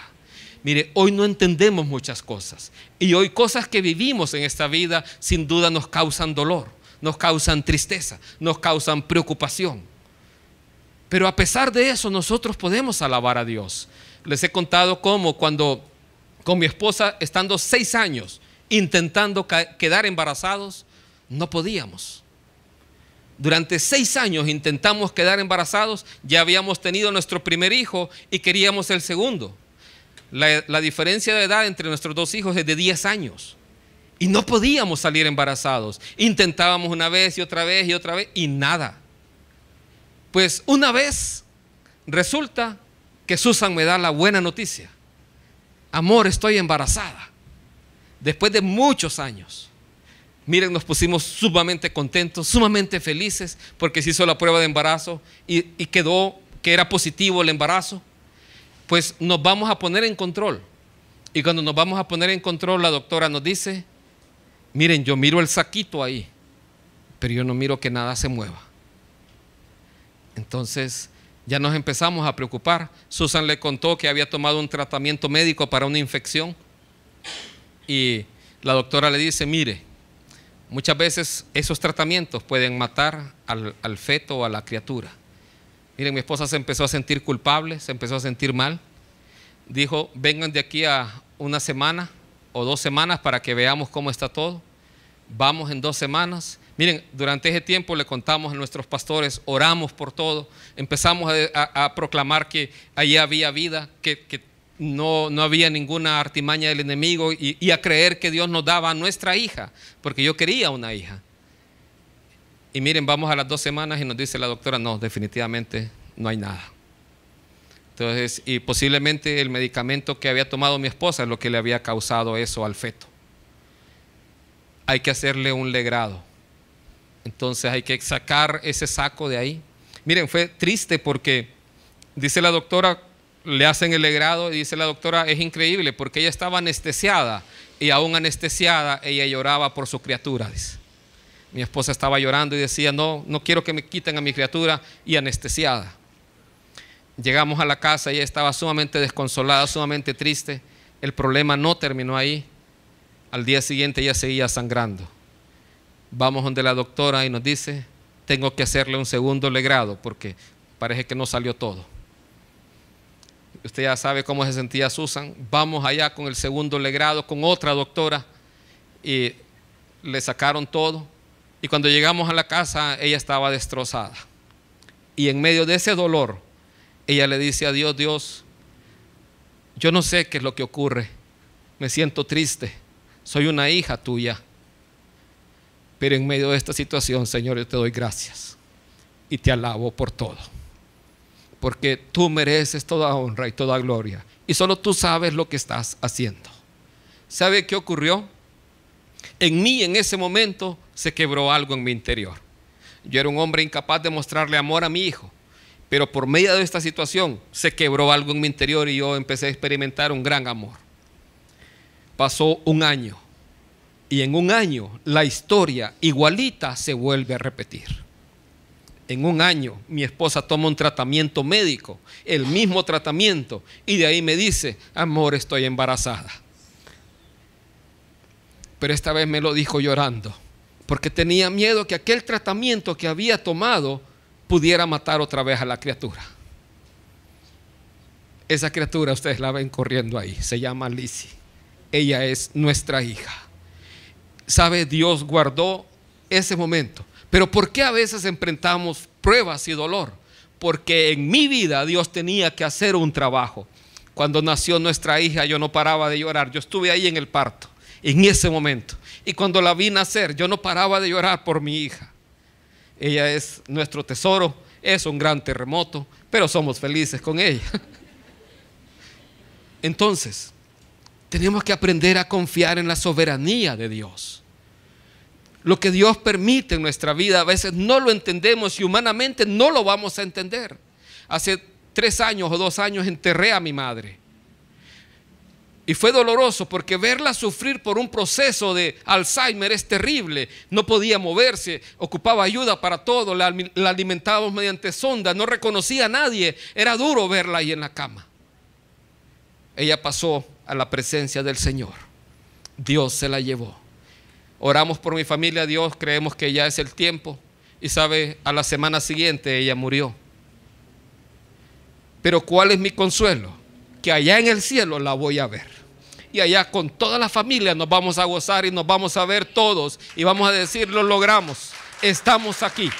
Mire, hoy no entendemos muchas cosas y hoy cosas que vivimos en esta vida sin duda nos causan dolor, nos causan tristeza, nos causan preocupación. Pero a pesar de eso nosotros podemos alabar a Dios. Les he contado cómo cuando con mi esposa, estando 6 años intentando quedar embarazados, no podíamos. Durante 6 años intentamos quedar embarazados, ya habíamos tenido nuestro primer hijo y queríamos el segundo. La diferencia de edad entre nuestros 2 hijos es de 10 años y no podíamos salir embarazados. Intentábamos una vez y otra vez y nada. Pues una vez resulta que Susan me da la buena noticia: amor, estoy embarazada. Después de muchos años. Miren, nos pusimos sumamente contentos, sumamente felices, porque se hizo la prueba de embarazo y quedó que era positivo el embarazo. Pues nos vamos a poner en control. Y cuando nos vamos a poner en control, la doctora nos dice: miren, yo miro el saquito ahí, pero yo no miro que nada se mueva. Entonces ya nos empezamos a preocupar. Susan le contó que había tomado un tratamiento médico para una infección. Y la doctora le dice: mire, muchas veces esos tratamientos pueden matar al feto o a la criatura. Miren, mi esposa se empezó a sentir culpable, se empezó a sentir mal. Dijo: vengan de aquí a una semana o 2 semanas para que veamos cómo está todo. Vamos en 2 semanas. Miren, durante ese tiempo le contamos a nuestros pastores, oramos por todo, empezamos a proclamar que allí había vida, que no había ninguna artimaña del enemigo, y a creer que Dios nos daba a nuestra hija, porque yo quería una hija. Y miren, vamos a las 2 semanas y nos dice la doctora: no, definitivamente no hay nada. Entonces, y posiblemente el medicamento que había tomado mi esposa es lo que le había causado eso al feto. Hay que hacerle un legrado. Entonces hay que sacar ese saco de ahí. Miren, fue triste porque dice la doctora, le hacen el legrado y dice la doctora: es increíble porque ella estaba anestesiada, y aún anestesiada ella lloraba por su criatura, dice. Mi esposa estaba llorando y decía: no quiero que me quiten a mi criatura, y anestesiada. Llegamos a la casa y ella estaba sumamente desconsolada, sumamente triste. El problema no terminó ahí. Al día siguiente ella seguía sangrando. Vamos donde la doctora y nos dice: tengo que hacerle un segundo legrado porque parece que no salió todo. Usted ya sabe cómo se sentía Susan. Vamos allá con el segundo legrado con otra doctora y le sacaron todo. Y cuando llegamos a la casa, ella estaba destrozada. Y en medio de ese dolor, ella le dice a Dios: Dios, yo no sé qué es lo que ocurre, me siento triste, soy una hija tuya, pero en medio de esta situación, Señor, yo te doy gracias y te alabo por todo, porque tú mereces toda honra y toda gloria, y solo tú sabes lo que estás haciendo. ¿Sabe qué ocurrió? En mí, en ese momento, se quebró algo en mi interior. Yo era un hombre incapaz de mostrarle amor a mi hijo, pero por medio de esta situación se quebró algo en mi interior y yo empecé a experimentar un gran amor. Pasó 1 año y en 1 año la historia igualita se vuelve a repetir. En 1 año mi esposa toma un tratamiento médico, el mismo tratamiento, y de ahí me dice: amor, estoy embarazada. Pero esta vez me lo dijo llorando, porque tenía miedo que aquel tratamiento que había tomado pudiera matar otra vez a la criatura. Esa criatura ustedes la ven corriendo ahí, se llama Lizzie. Ella es nuestra hija. ¿Sabe? Dios guardó ese momento. Pero ¿por qué a veces enfrentamos pruebas y dolor? Porque en mi vida Dios tenía que hacer un trabajo. Cuando nació nuestra hija, yo no paraba de llorar. Yo estuve ahí en el parto, en ese momento. Y cuando la vi nacer, yo no paraba de llorar por mi hija. Ella es nuestro tesoro, es un gran terremoto, pero somos felices con ella. Entonces, tenemos que aprender a confiar en la soberanía de Dios. Lo que Dios permite en nuestra vida a veces no lo entendemos y humanamente no lo vamos a entender. Hace 3 años o 2 años enterré a mi madre. Y fue doloroso porque verla sufrir por un proceso de Alzheimer es terrible. No podía moverse, ocupaba ayuda para todo, la alimentábamos mediante sonda, no reconocía a nadie, era duro verla ahí en la cama. Ella pasó a la presencia del Señor. Dios se la llevó. Oramos por mi familia, Dios, creemos que ya es el tiempo. Y sabe, a la semana siguiente ella murió. Pero ¿cuál es mi consuelo? Que allá en el cielo la voy a ver. Y allá con toda la familia nos vamos a gozar y nos vamos a ver todos. Y vamos a decir: lo logramos, estamos aquí.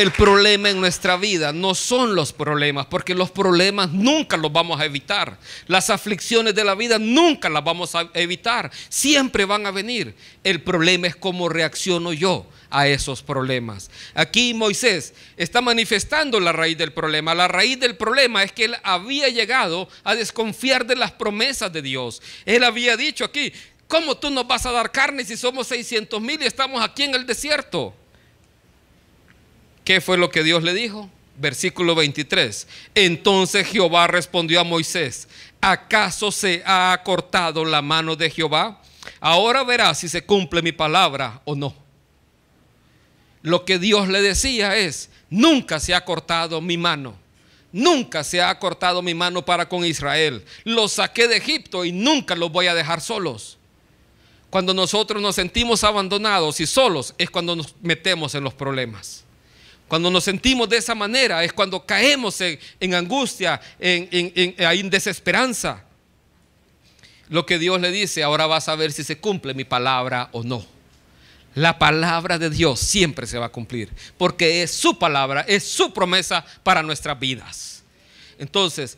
El problema en nuestra vida no son los problemas, porque los problemas nunca los vamos a evitar. Las aflicciones de la vida nunca las vamos a evitar. Siempre van a venir. El problema es cómo reacciono yo a esos problemas. Aquí Moisés está manifestando la raíz del problema. La raíz del problema es que él había llegado a desconfiar de las promesas de Dios. Él había dicho aquí: ¿cómo tú nos vas a dar carne si somos 600,000 y estamos aquí en el desierto? ¿Qué fue lo que Dios le dijo? Versículo 23. Entonces Jehová respondió a Moisés: ¿acaso se ha acortado la mano de Jehová? Ahora verás si se cumple mi palabra o no. Lo que Dios le decía es: nunca se ha cortado mi mano. Nunca se ha cortado mi mano para con Israel. Los saqué de Egipto y nunca los voy a dejar solos. Cuando nosotros nos sentimos abandonados y solos es cuando nos metemos en los problemas. Cuando nos sentimos de esa manera es cuando caemos en angustia, en desesperanza. Lo que Dios le dice: ahora vas a ver si se cumple mi palabra o no. La palabra de Dios siempre se va a cumplir, porque es su palabra, es su promesa para nuestras vidas. Entonces,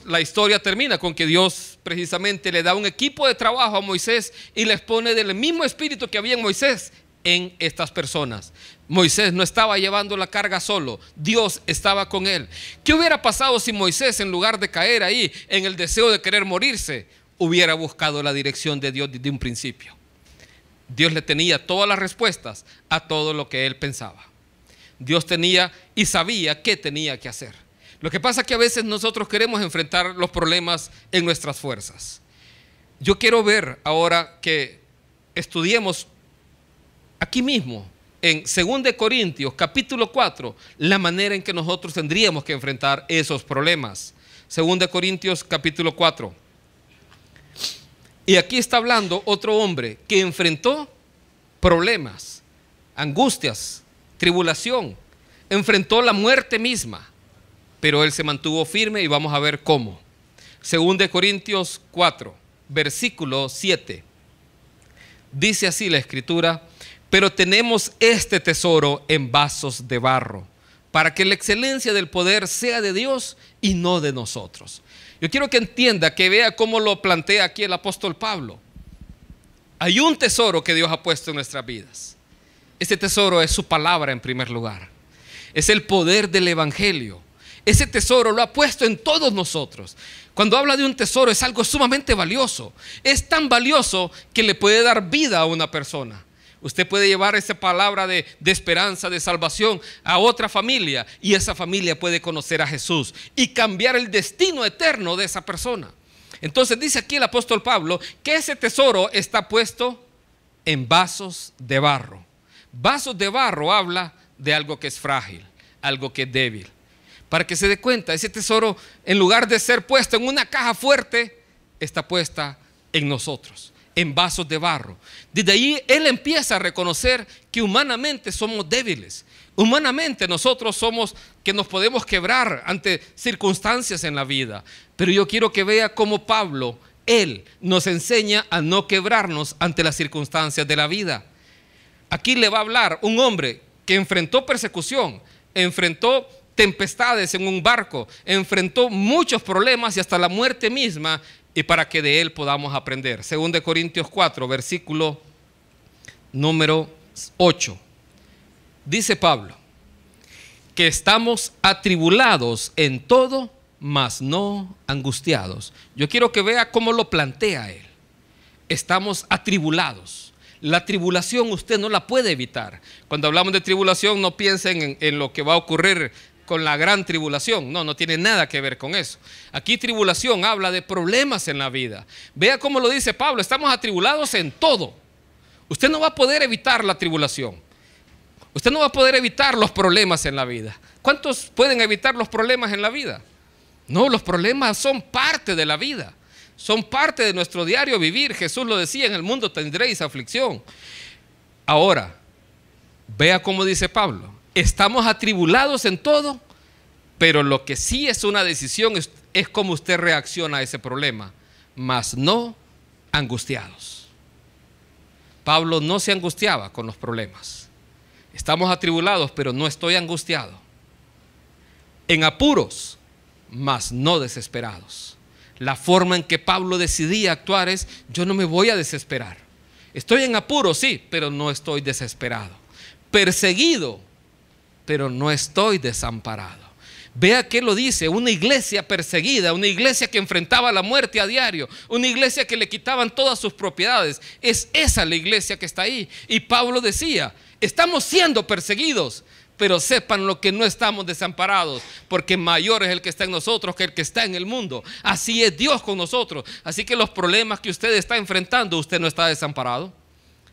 la historia termina con que Dios precisamente le da un equipo de trabajo a Moisés y les pone del mismo espíritu que había en Moisés en estas personas. Moisés no estaba llevando la carga solo, Dios estaba con él. ¿Qué hubiera pasado si Moisés, en lugar de caer ahí en el deseo de querer morirse, hubiera buscado la dirección de Dios desde un principio? Dios le tenía todas las respuestas a todo lo que él pensaba. Dios tenía y sabía qué tenía que hacer. Lo que pasa es que a veces nosotros queremos enfrentar los problemas en nuestras fuerzas. Yo quiero ver ahora que estudiemos aquí mismo en 2 Corintios capítulo 4 la manera en que nosotros tendríamos que enfrentar esos problemas. 2 Corintios capítulo 4. Y aquí está hablando otro hombre que enfrentó problemas, angustias, tribulación, enfrentó la muerte misma, pero él se mantuvo firme y vamos a ver cómo. 2 Corintios 4, versículo 7. Dice así la escritura: pero tenemos este tesoro en vasos de barro, para que la excelencia del poder sea de Dios y no de nosotros. Yo quiero que entienda, que vea cómo lo plantea aquí el apóstol Pablo. Hay un tesoro que Dios ha puesto en nuestras vidas. Este tesoro es su palabra en primer lugar. Es el poder del evangelio. Ese tesoro lo ha puesto en todos nosotros. Cuando habla de un tesoro es algo sumamente valioso. Es tan valioso que le puede dar vida a una persona. Usted puede llevar esa palabra de esperanza, de salvación a otra familia, y esa familia puede conocer a Jesús y cambiar el destino eterno de esa persona. Entonces dice aquí el apóstol Pablo que ese tesoro está puesto en vasos de barro. Vasos de barro habla de algo que es frágil, algo que es débil. Para que se dé cuenta, ese tesoro, en lugar de ser puesto en una caja fuerte, está puesta en nosotros, en vasos de barro. Desde ahí él empieza a reconocer que humanamente somos débiles. Humanamente nosotros somos que nos podemos quebrar ante circunstancias en la vida. Pero yo quiero que vea cómo Pablo, él nos enseña a no quebrarnos ante las circunstancias de la vida. Aquí le va a hablar un hombre que enfrentó persecución, enfrentó tempestades en un barco, enfrentó muchos problemas y hasta la muerte misma, y para que de él podamos aprender. 2 Corintios 4, versículo número 8. Dice Pablo que estamos atribulados en todo, mas no angustiados. Yo quiero que vea cómo lo plantea él. Estamos atribulados. La tribulación usted no la puede evitar. Cuando hablamos de tribulación, no piensen en lo que va a ocurrir con la gran tribulación. No tiene nada que ver con eso. Aquí tribulación habla de problemas en la vida. Vea cómo lo dice Pablo: estamos atribulados en todo. Usted no va a poder evitar la tribulación. Usted no va a poder evitar los problemas en la vida. ¿Cuántos pueden evitar los problemas en la vida? No, los problemas son parte de la vida. Son parte de nuestro diario vivir. Jesús lo decía: en el mundo tendréis aflicción. Ahora, vea cómo dice Pablo: estamos atribulados en todo, pero lo que sí es una decisión es cómo usted reacciona a ese problema, mas no angustiados. Pablo no se angustiaba con los problemas. Estamos atribulados, pero no estoy angustiado. En apuros, mas no desesperados. La forma en que Pablo decidía actuar es: yo no me voy a desesperar. Estoy en apuros, sí, pero no estoy desesperado. Perseguido, pero no estoy desamparado. Vea que lo dice: una iglesia perseguida, una iglesia que enfrentaba la muerte a diario, una iglesia que le quitaban todas sus propiedades. Es esa la iglesia que está ahí. Y Pablo decía: estamos siendo perseguidos, pero sepan lo que no estamos desamparados, porque mayor es el que está en nosotros que el que está en el mundo. Así es Dios con nosotros. Así que los problemas que usted está enfrentando, usted no está desamparado.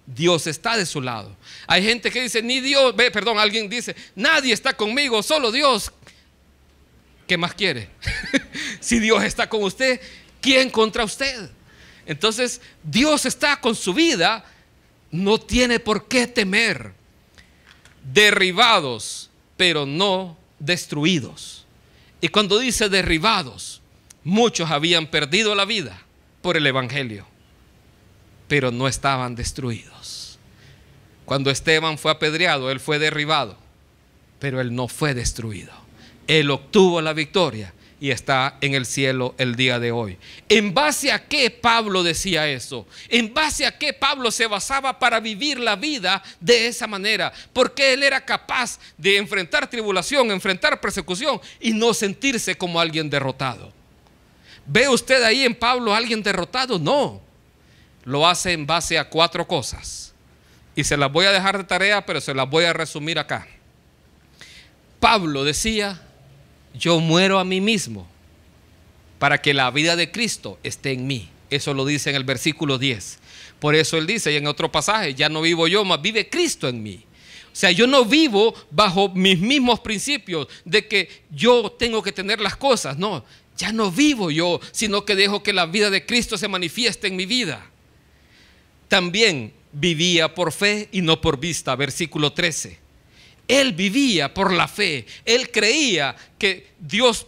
Dios está de su lado. Hay gente que dice: alguien dice: nadie está conmigo, solo Dios. ¿Qué más quiere? Si Dios está con usted, ¿quién contra usted? Entonces, Dios está con su vida, no tiene por qué temer. Derribados, pero no destruidos. Y cuando dice derribados, muchos habían perdido la vida por el evangelio, pero no estaban destruidos. Cuando Esteban fue apedreado, él fue derribado, pero él no fue destruido. Él obtuvo la victoria y está en el cielo el día de hoy. ¿En base a qué Pablo decía eso? ¿En base a qué Pablo se basaba para vivir la vida de esa manera? Porque él era capaz de enfrentar tribulación, enfrentar persecución y no sentirse como alguien derrotado. ¿Ve usted ahí en Pablo a alguien derrotado? No. Lo hace en base a 4 cosas. Y se las voy a dejar de tarea, pero se las voy a resumir acá. Pablo decía: yo muero a mí mismo para que la vida de Cristo esté en mí. Eso lo dice en el versículo 10. Por eso él dice, y en otro pasaje: ya no vivo yo, mas vive Cristo en mí. O sea, yo no vivo bajo mis mismos principios de que yo tengo que tener las cosas. No, ya no vivo yo, sino que dejo que la vida de Cristo se manifieste en mi vida. También vivía por fe y no por vista. Versículo 13. Él vivía por la fe. Él creía que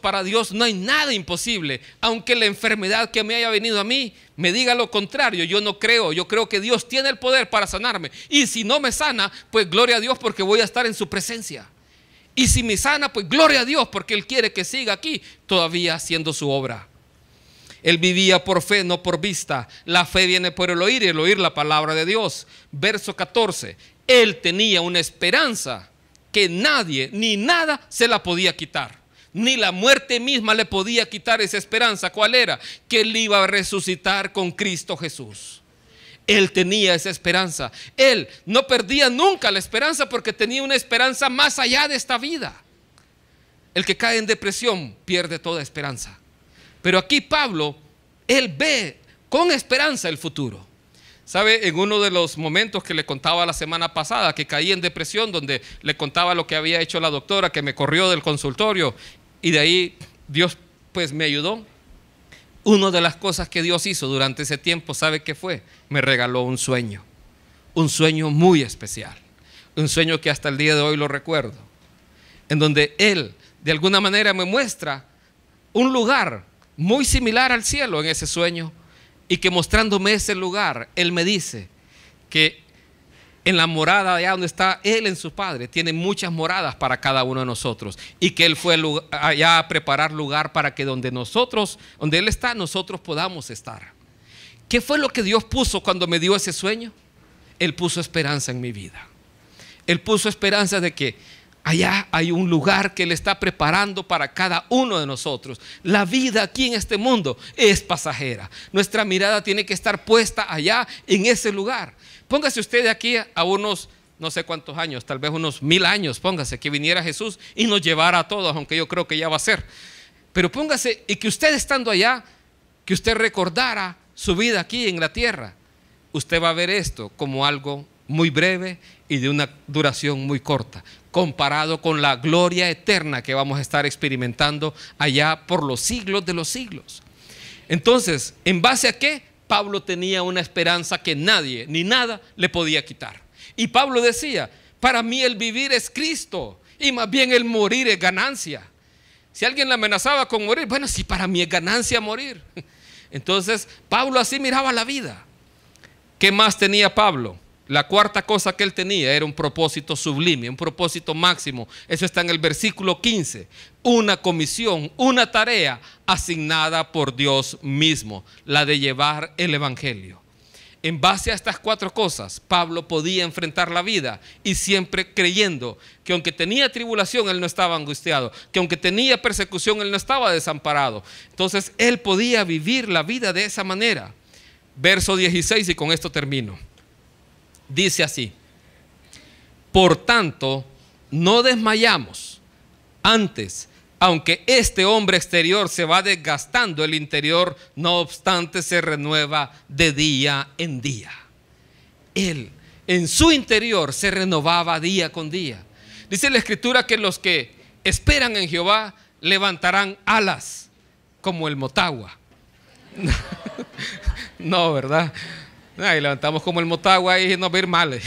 para Dios no hay nada imposible. Aunque la enfermedad que me haya venido a mí me diga lo contrario, yo no creo. Yo creo que Dios tiene el poder para sanarme. Y si no me sana, pues gloria a Dios, porque voy a estar en su presencia. Y si me sana, pues gloria a Dios, porque Él quiere que siga aquí todavía haciendo su obra. Él vivía por fe, no por vista. La fe viene por el oír, y el oír la palabra de Dios. Verso 14. Él tenía una esperanza que nadie ni nada se la podía quitar. Ni la muerte misma le podía quitar esa esperanza. ¿Cuál era? Que él iba a resucitar con Cristo Jesús. Él tenía esa esperanza. Él no perdía nunca la esperanza, porque tenía una esperanza más allá de esta vida. El que cae en depresión pierde toda esperanza. Pero aquí Pablo, él ve con esperanza el futuro. ¿Sabe? En uno de los momentos que le contaba la semana pasada, que caí en depresión, donde le contaba lo que había hecho la doctora, que me corrió del consultorio, y de ahí Dios pues me ayudó. Una de las cosas que Dios hizo durante ese tiempo, ¿sabe qué fue? Me regaló un sueño muy especial, un sueño que hasta el día de hoy lo recuerdo, en donde Él de alguna manera me muestra un lugar muy similar al cielo en ese sueño. Y que mostrándome ese lugar, Él me dice que en la morada allá donde está Él en su Padre, tiene muchas moradas para cada uno de nosotros. Y que Él fue allá a preparar lugar para que donde Él está, nosotros podamos estar. ¿Qué fue lo que Dios puso cuando me dio ese sueño? Él puso esperanza en mi vida. Él puso esperanza de que allá hay un lugar que Él está preparando para cada uno de nosotros. La vida aquí en este mundo es pasajera. Nuestra mirada tiene que estar puesta allá en ese lugar. Póngase usted de aquí a unos, no sé cuántos años, tal vez unos 1000 años, póngase que viniera Jesús y nos llevara a todos, aunque yo creo que ya va a ser. Pero póngase, y que usted estando allá, que usted recordara su vida aquí en la tierra. Usted va a ver esto como algo muy breve y de una duración muy corta, comparado con la gloria eterna que vamos a estar experimentando allá por los siglos de los siglos. Entonces, ¿en base a qué? Pablo tenía una esperanza que nadie ni nada le podía quitar. Y Pablo decía: para mí el vivir es Cristo, y más bien el morir es ganancia. Si alguien le amenazaba con morir, bueno, si para mí es ganancia morir. Entonces, Pablo así miraba la vida. ¿Qué más tenía Pablo? La cuarta cosa que él tenía era un propósito sublime, un propósito máximo. Eso está en el versículo 15. Una comisión, una tarea asignada por Dios mismo, la de llevar el evangelio. En base a estas cuatro cosas, Pablo podía enfrentar la vida y siempre creyendo que aunque tenía tribulación, él no estaba angustiado, que aunque tenía persecución, él no estaba desamparado. Entonces, él podía vivir la vida de esa manera. Verso 16, y con esto termino. Dice así: por tanto, no desmayamos. Antes, aunque este hombre exterior se va desgastando, el interior, no obstante, se renueva de día en día. Él, en su interior, se renovaba día con día. Dice la Escritura que los que esperan en Jehová levantarán alas como el motagua. No, ¿verdad? Y levantamos como el motagua y nos va a ir mal.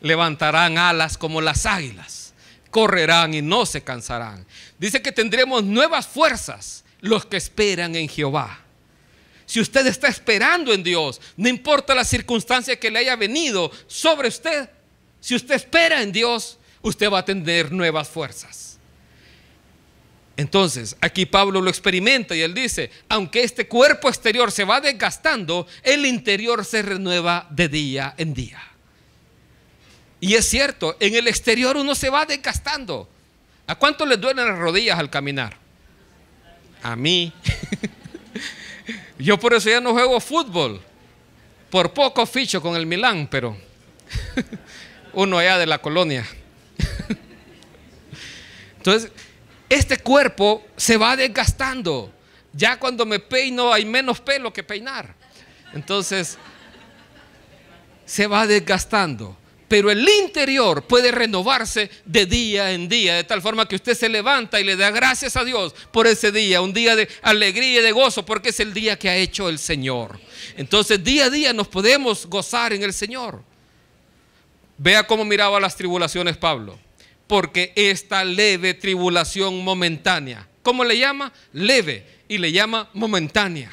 Levantarán alas como las águilas. Correrán y no se cansarán. Dice que tendremos nuevas fuerzas los que esperan en Jehová. Si usted está esperando en Dios, no importa la circunstancia que le haya venido sobre usted, si usted espera en Dios, usted va a tener nuevas fuerzas. Entonces, aquí Pablo lo experimenta y él dice: aunque este cuerpo exterior se va desgastando, el interior se renueva de día en día. Y es cierto, en el exterior uno se va desgastando. ¿A cuánto les duelen las rodillas al caminar? A mí. Yo por eso ya no juego fútbol. Por poco ficho con el Milán, pero uno allá de la colonia. Entonces, este cuerpo se va desgastando. Ya cuando me peino hay menos pelo que peinar. Entonces, se va desgastando. Pero el interior puede renovarse de día en día, de tal forma que usted se levanta y le da gracias a Dios por ese día, un día de alegría y de gozo, porque es el día que ha hecho el Señor. Entonces, día a día nos podemos gozar en el Señor. Vea cómo miraba las tribulaciones Pablo. Porque esta leve tribulación momentánea, ¿cómo le llama? Leve, y le llama momentánea.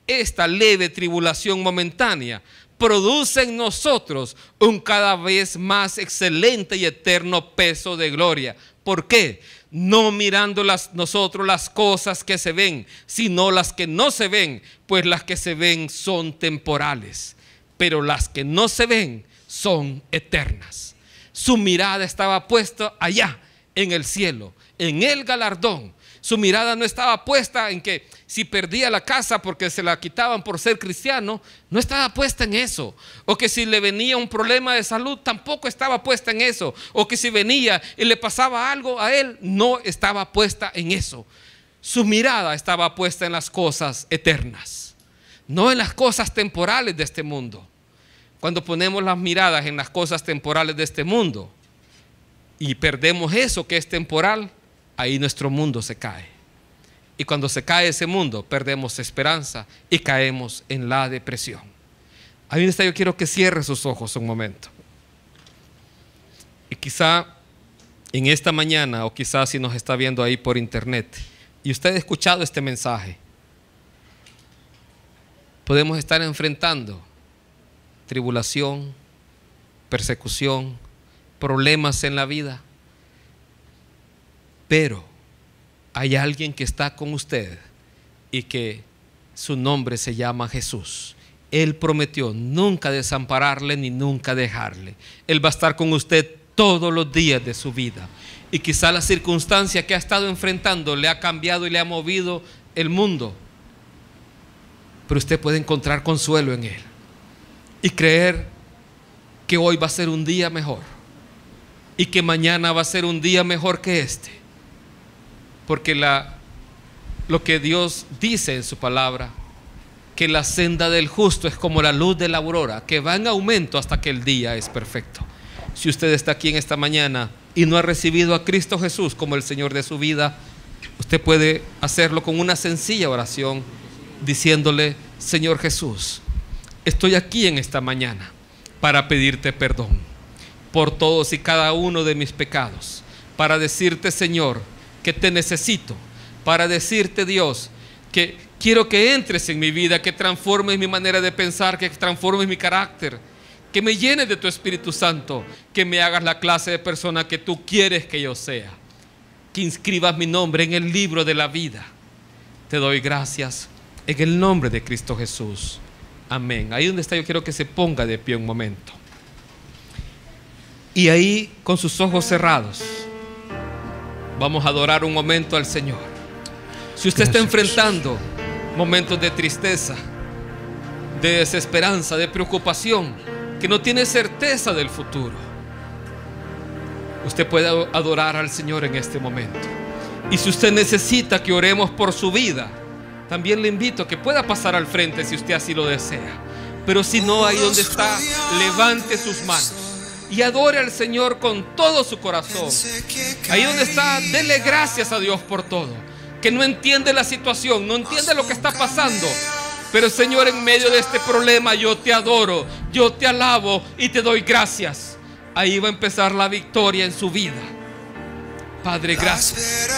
Esta leve tribulación momentánea produce en nosotros un cada vez más excelente y eterno peso de gloria. ¿Por qué? No mirando nosotros las cosas que se ven, sino las que no se ven, pues las que se ven son temporales, pero las que no se ven son eternas. Su mirada estaba puesta allá, en el cielo, en el galardón. Su mirada no estaba puesta en que si perdía la casa porque se la quitaban por ser cristiano, no estaba puesta en eso. O que si le venía un problema de salud, tampoco estaba puesta en eso. O que si venía y le pasaba algo a él, no estaba puesta en eso. Su mirada estaba puesta en las cosas eternas, no en las cosas temporales de este mundo. Cuando ponemos las miradas en las cosas temporales de este mundo y perdemos eso que es temporal, ahí nuestro mundo se cae. Y cuando se cae ese mundo, perdemos esperanza y caemos en la depresión. Ahí está, yo quiero que cierre sus ojos un momento. Y quizá en esta mañana, o quizá si nos está viendo ahí por internet, y usted ha escuchado este mensaje, podemos estar enfrentando tribulación, persecución, problemas en la vida. Pero hay alguien que está con usted y que su nombre se llama Jesús. Él prometió nunca desampararle ni nunca dejarle. Él va a estar con usted todos los días de su vida. Y quizá la circunstancia que ha estado enfrentando le ha cambiado y le ha movido el mundo. Pero usted puede encontrar consuelo en Él y creer que hoy va a ser un día mejor y que mañana va a ser un día mejor que este. Porque lo que Dios dice en su palabra, que la senda del justo es como la luz de la aurora, que va en aumento hasta que el día es perfecto. Si usted está aquí en esta mañana y no ha recibido a Cristo Jesús como el Señor de su vida, usted puede hacerlo con una sencilla oración, diciéndole: Señor Jesús, estoy aquí en esta mañana para pedirte perdón por todos y cada uno de mis pecados, para decirte, Señor, que te necesito, para decirte, Dios, que quiero que entres en mi vida, que transformes mi manera de pensar, que transformes mi carácter, que me llenes de tu Espíritu Santo, que me hagas la clase de persona que tú quieres que yo sea, que inscribas mi nombre en el libro de la vida. Te doy gracias en el nombre de Cristo Jesús. Amén. Ahí donde está, yo quiero que se ponga de pie un momento. Y ahí, con sus ojos cerrados, vamos a adorar un momento al Señor. Si usted está enfrentando momentos de tristeza, de desesperanza, de preocupación, que no tiene certeza del futuro, usted puede adorar al Señor en este momento. Y si usted necesita que oremos por su vida, también le invito a que pueda pasar al frente si usted así lo desea. Pero si no, ahí donde está, levante sus manos y adore al Señor con todo su corazón. Ahí donde está, dele gracias a Dios por todo. Que no entiende la situación, no entiende lo que está pasando, pero Señor, en medio de este problema yo te adoro, yo te alabo y te doy gracias. Ahí va a empezar la victoria en su vida. Padre, gracias.